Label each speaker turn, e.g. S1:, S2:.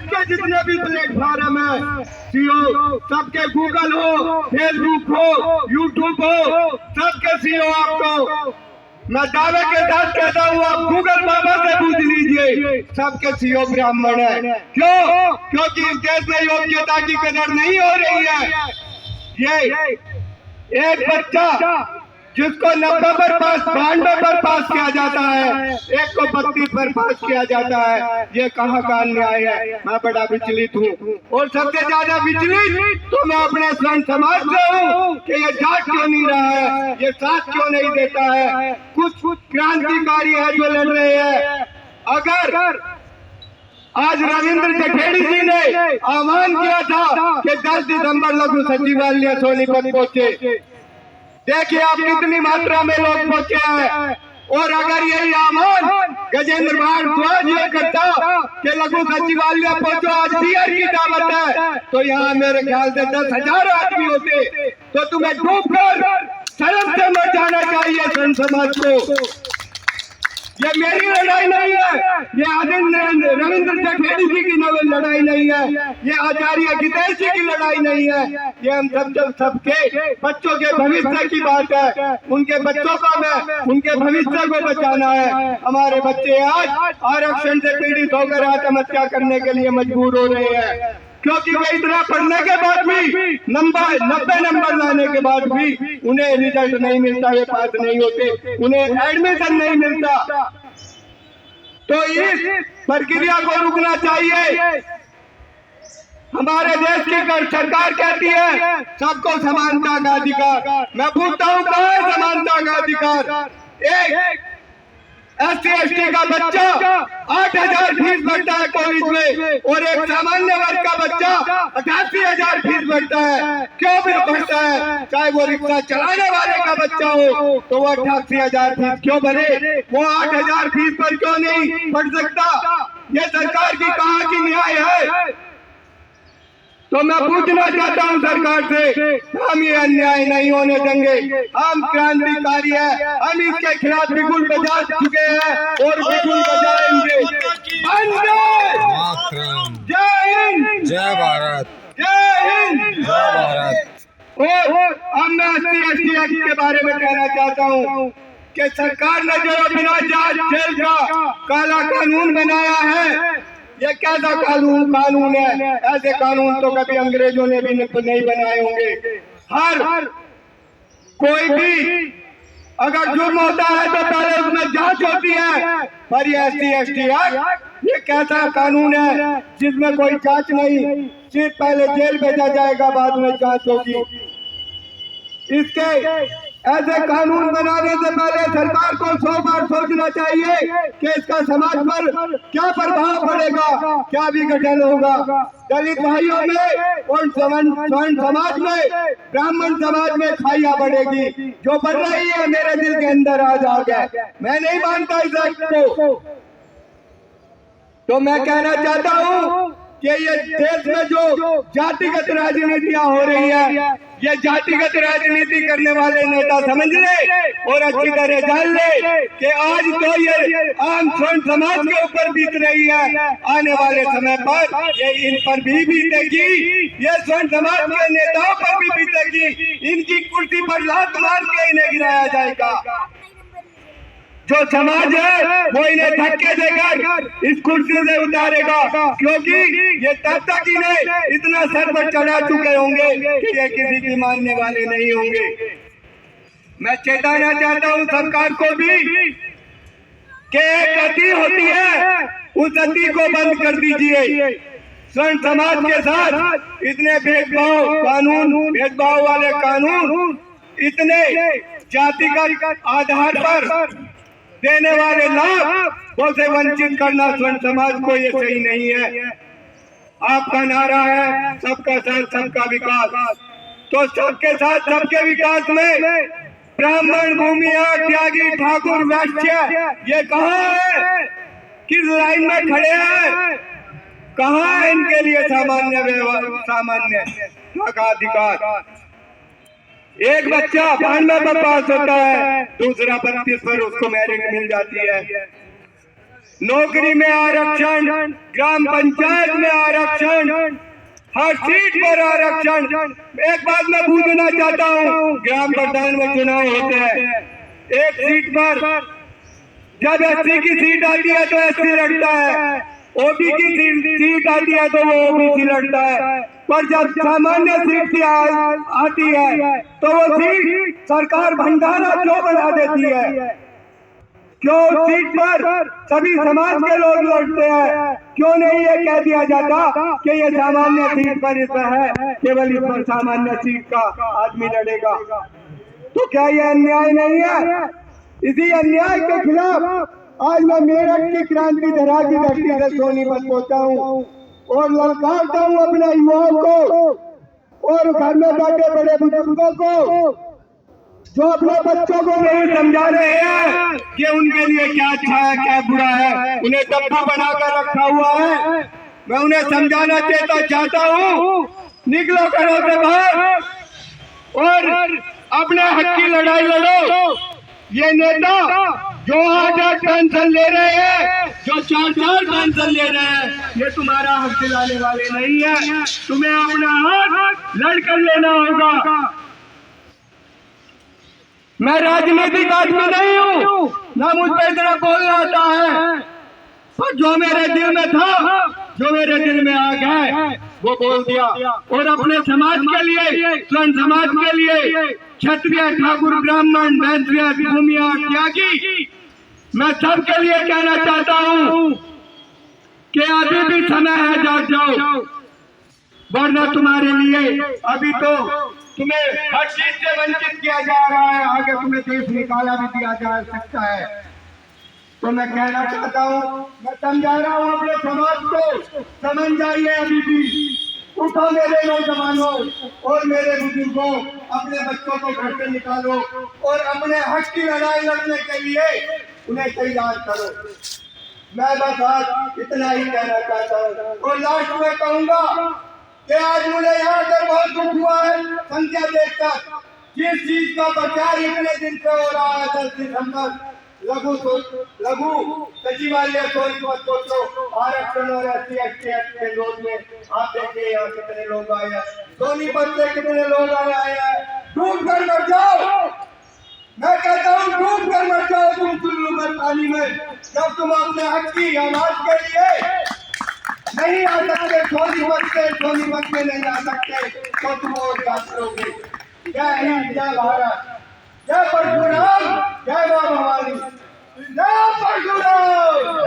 S1: के जितने भी प्लेटफॉर्म है सीओ, सबके गूगल हो, फेसबुक हो, यूट्यूब हो, सबके सीओ आपको मैं दावे के साथ कहता हूँ, आप गूगल बाबा से पूछ लीजिए, सबके सीओ ब्राह्मण है। क्यों? क्योंकि इस देश में योग्यता की कदर नहीं हो रही है। ये एक बच्चा जिसको 90 पर पास, 92 पर पास किया जाता है, एक को 32 पर पास किया जाता है, ये कहाँ का अन्याय है। मैं बड़ा विचलित हूँ, और सबसे ज्यादा विचलित तो मैं अपने स्वयं समाज से हूँ कि ये जाट क्यों नहीं रहा है, ये साथ क्यों नहीं देता है। कुछ क्रांतिकारी है जो लड़ रहे हैं। अगर आज रविंद्र जखेड़ी जी ने आह्वान किया था कि 10 दिसंबर लघु सचिवालय सोनीपत पहुंचे, देखिए आप कितनी मात्रा में लोग पहुंचे हैं। और अगर यही आह्वान गजेंद्र भारद्वाज ये करता कि लघु सचिवालय पहुंचो, आज बियर की दावत है, तो यहाँ मेरे ख्याल से 10,000 आदमी होते। तो तुम्हें डूब कर शर्म से मर जाना चाहिए संत समाज को। ये मेरी लड़ाई नहीं है, ये रविंद्र जखेड़ी जी की लड़ाई नहीं है, ये आचार्य गितेश जी की लड़ाई नहीं है, ये हम सबके बच्चों के भविष्य की बात है। उनके बच्चों को हमें उनके भविष्य को बचाना है। हमारे बच्चे आज आरक्षण से पीड़ित होकर आत्महत्या करने के लिए मजबूर हो रहे हैं, क्योंकि वे इतना पढ़ने के बाद भी 90 नंबर लाने के बाद भी उन्हें रिजल्ट नहीं मिलता, वे पास नहीं होते, उन्हें एडमिशन नहीं मिलता। तो इस प्रक्रिया को रुकना चाहिए। हमारे देश की सरकार कहती है सबको समानता का अधिकार। मैं पूछता हूँ कहाँ है समानता का अधिकार? एक SC/ST का बच्चा 8,000 फीस भरता है कॉलेज में, और एक सामान्य वर्ग का बच्चा 88,000 फीस भरता है। क्यों भी भरता है? चाहे वो रिक्शा चलाने वाले का बच्चा हो तो वो 88,000 फीस क्यों भरे, वो 8,000 फीस पर क्यों नहीं पढ़ सकता? ये सरकार की कहाँ की न्याय है? तो मैं पूछना चाहता हूं सरकार से, हम ये अन्याय नहीं होने देंगे। हम क्रांतिकारी हैं, हम इसके खिलाफ बिगुल बजा चुके हैं और बिगुल बजाएंगे। जय हिंद,
S2: जय भारत,
S1: जय हिंद,
S2: जय भारत।
S1: और अब मैं SC/ST एक्ट के बारे में कहना चाहता हूं कि सरकार ने जो बिना जांच जेल का काला कानून बनाया है, ये कैसा कानून है? ऐसे कानून तो कभी अंग्रेजों ने भी नहीं बनाए होंगे। हर कोई भी अगर जुर्म होता है तो पहले उसमें जांच होती है, पर ये SC/ST एक्ट ये कैसा कानून है जिसमें कोई जांच नहीं, सिर्फ पहले जेल भेजा जाएगा, बाद में जांच होगी। इसके ऐसे कानून बनाने से पहले सरकार को 100 बार सोचना चाहिए कि इसका समाज पर क्या प्रभाव पड़ेगा, क्या विघटन होगा। दलित भाइयों में और स्वर्ण समाज में, ब्राह्मण समाज में खाइया बढ़ेगी, जो बढ़ रही है मेरे दिल के अंदर आज आ गया। मैं नहीं मानता इस एक्ट को। तो मैं कहना चाहता हूँ कि ये देश में जो जातिगत राजनीतियां हो रही है, ये जातिगत राजनीति करने वाले नेता समझ ले और अच्छी तरह जान ले कि आज तो ये आम स्वर्ण समाज के ऊपर बीत रही है, आने वाले समय पर ये इन पर भी बीतेगी, ये स्वर्ण समाज के नेताओं पर भी बीतेगी। इनकी कुर्सी पर लात मार के इन्हें गिराया जाएगा। जो समाज है वो इन्हें धक्के देकर इस कुर्सी से उतारेगा, क्योंकि ये तब तक इन्हें इतना सर पर चढ़ा चुके होंगे कि ये किसी की मानने वाले नहीं होंगे। मैं चेताना चाहता हूँ सरकार को भी कि एक अति होती है, उस अति को बंद कर दीजिए। स्वर्ण समाज के साथ इतने भेदभाव वाले कानून, इतने जातिगत आधार पर देने वाले लाभ उसे वंचित करना स्वर्ण समाज को ये सही नहीं है। आपका नारा है सबका साथ सबका विकास, तो सबके साथ सबके विकास में ब्राह्मण, भूमिया, त्यागी, ठाकुर, वैश्य ये कहाँ है? किस लाइन में खड़े हैं? कहाँ है इनके लिए सामान्य का अधिकार? एक बच्चा 92 पर पास होता है, दूसरा 32 पर उसको मेरिट मिल जाती है। नौकरी में आरक्षण, ग्राम पंचायत में आरक्षण, हर सीट पर आरक्षण। एक बात मैं पूछना चाहता हूँ, ग्राम प्रधान में चुनाव होते हैं, एक सीट पर जब एससी की सीट आती है तो एससी लड़ता है, ओबी की सीट आती है तो वो ओबीसी लड़ता है, पर जब सामान्य सीट आती है तो वो सीट सरकार भंडारा क्यों बना देती है? क्यों सीट पर सभी समाज के लोग लड़ते हैं? क्यों नहीं ये कह दिया जाता कि ये सामान्य सीट पर इसमें है, केवल इस पर सामान्य सीट का आदमी लड़ेगा? तो क्या ये अन्याय नहीं है? इसी अन्याय के खिलाफ आज मैं मेरठ की क्रांति धरा की धरती से सोनीपत पहुंचा हूँ और ललकारता हूँ अपने युवाओं को और घर में बैठे बड़े बुजुर्गों को जो अपने बच्चों को नहीं समझा रहे हैं कि उनके लिए क्या अच्छा है क्या बुरा है, उन्हें डब्बा बनाकर रखा हुआ है। मैं उन्हें समझाना चाहता हूँ, निकलो घरों से बाहर और अपने हक की लड़ाई लड़ो। ये नेता जो 8-8 पेंशन ले रहे हैं, जो 4-4 पेंशन ले रहे हैं, ये तुम्हारा हक दिलाने वाले नहीं है। तुम्हें अपना हक लड़कर लेना होगा। मैं राजनीतिक आदमी नहीं हूँ, ना मुझ पर इतना बोलना आता है, पर जो मेरे दिल में था, जो मेरे दिल में आ गया वो बोल दिया। और अपने समाज के लिए, स्वर्ण समाज के लिए, क्षत्रिय, ठाकुर, ब्राह्मण, वैश्य, भूमिया, त्यागी, मैं सबके लिए कहना चाहता हूँ कि अभी भी समय है, जाग जाओ, वरना तुम्हारे लिए अभी तो तुम्हें हर चीज से वंचित किया जा रहा है, आगे तुम्हें देश निकाला भी दिया जा सकता है। तो मैं कहना चाहता हूँ, मैं समझा रहा हूँ अपने समाज को, समझ जाइए अभी भी। उठो मेरे नौजवानों और मेरे बुजुर्गों, अपने बच्चों को घर से निकालो और अपने हक की लड़ाई लड़ने के लिए उन्हें तैयार करो। मैं बस आज इतना ही कहना चाहता हूँ और लास्ट में कहूँगा कि आज मुझे यहाँ पर बहुत दुख हुआ है संख्या देखकर। जिस चीज का प्रचार इतने दिन से हो रहा है, 10 दिसंबर लघु सचिवालय सोचो आरक्षण और SC ST के रोड में आप देखिए यहाँ कितने लोग आए हैं, सोनीपत से कितने लोग आए हैं। डूब कर मर जाओ, मैं कहता हूँ डूब कर मर जाओ तुम कुल्लू पर पानी में, जब तुम अपने हक की आवाज के लिए नहीं आ सकते, सोनीपत में नहीं आ सकते, तो तुम और क्या करोगे? जय हिंद, जय भारत, जय परशुराम, जय मां भवानी, जय परशुराम।